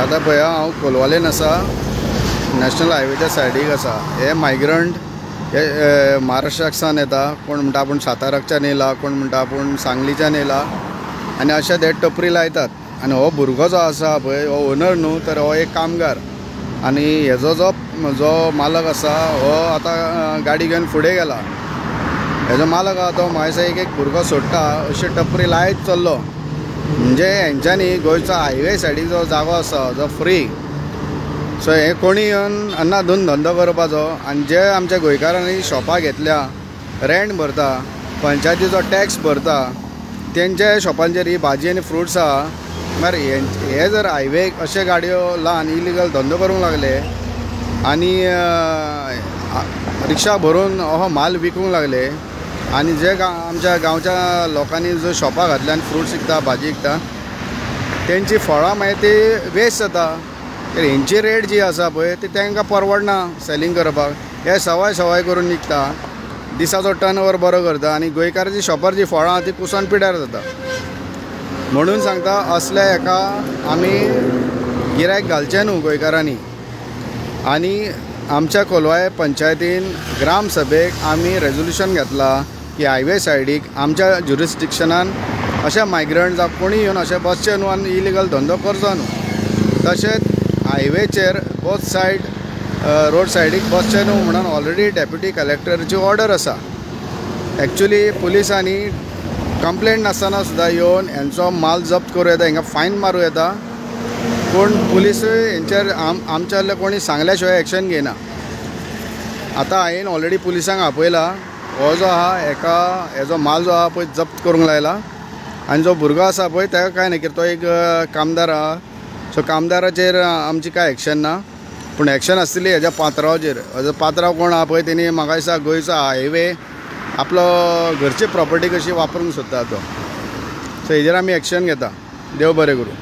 आतां पळया हांव कोलवालेन आसा, नॅशनल हायवेच्या सायडीक आसा. हे मायग्रंट हे महाराष्ट्रासान येता. कोण म्हणटा आपूण साताराच्यान येयला, कोण म्हणटा आपूण सांगलीच्यान येयला आनी अशे ते टपरी लायतात. आनी हो भुरगो जो आसा पळय हो ओनर न्हू, तर हो एक कामगार. आनी हेजो जो मालक आसा हो आतां गाडी घेवन फुडें गेला. हेजो मालक आहा तो म्हाका दिसता एक भुरगो सोडटा अशी टपरी लायत चल्लो. म्हणजे हेंच्यांनी गोंयचो हायवे सायडीक जो जागो आसा जो फ्री, सो हे कोणी येवन अन्नाधून धंदो करपाचो. आनी जे आमच्या गोंयकारांनी शॉपां घेतल्या, रेंट भरता, पंचायतीचो टॅक्स भरता, तेंच्या शॉपांचेर ही भाजी आनी फ्रुट्स आहा. म्हळ्यार हे जर हायवेक अशे गाडयो लावन इलिगल धंदो करूंक लागले आनी रिक्षा भरून हो माल विकूंक लागले आनी जे आमच्या गांवच्या लोकांनी जो शॉपां घातल्या आनी फ्रुट्स विकता, भाजी विकता, तेंची फळां मागीर ती वेस्ट जाता. हेंची रेट जी आसा पळय ती तांकां परवडना सेलींग करपाक. हे सवाय करून विकता, दिसाचो टर्न ओवर बरो करता आनी गोंयकाराची शॉपार जी फळां ती कुसोन पिड्यार जाता. म्हणून सांगता असल्या हेका आमी गिरायक घालचें न्हू गोंयकारांनी. आनी आमच्या कोलवाळे पंचायतीन ग्राम सभेक आमी रेजोल्युशन घेतला की हायवे सायडीक आमच्या ज्युरिस्डिक्शनान अशे मायग्रंट जावं कोणी येवन अशें बसचें न्हू आनी इलिगल धंदो करचो न्हू. तशेंच हायवेचेर बोथ सायड रोड सायडीक बसचें न्हू म्हणून ऑलरेडी डेप्युटी कलेक्टराची ऑर्डर आसा. एक्चुली पुलिसांनी कंप्लेंट नासतना सुद्दां येवन हेंचो माल जप्त करूं येता, हांकां फायन मारूं येता. पूण पुलीसूय हेंचेर आमच्या कोणी सांगल्या शिवाय एक्शन घेयना. आतां हांवें ऑलरेडी पुलिसांक आपयला. हो जो आहा हेजो माल जो आहा पळय जप्त करूंक लायला. आनी जो भुरगो आसा पळय ताका कांय ना, कित्याक तो एक कामदार आहा. सो कामदाराचेर आमची कांय एक्शन ना, पूण एक्शन आसतली हेज्या पात्रांवाचेर. हेजो पात्रांव कोण आहा पळय तेणी म्हाका दिसता गोंयचो हायवे आपलो घरची प्रॉपर्टी कशी वापरूंक सोदता तो. सो हेजेर आमी एक्शन घेता. देव बरें करूं.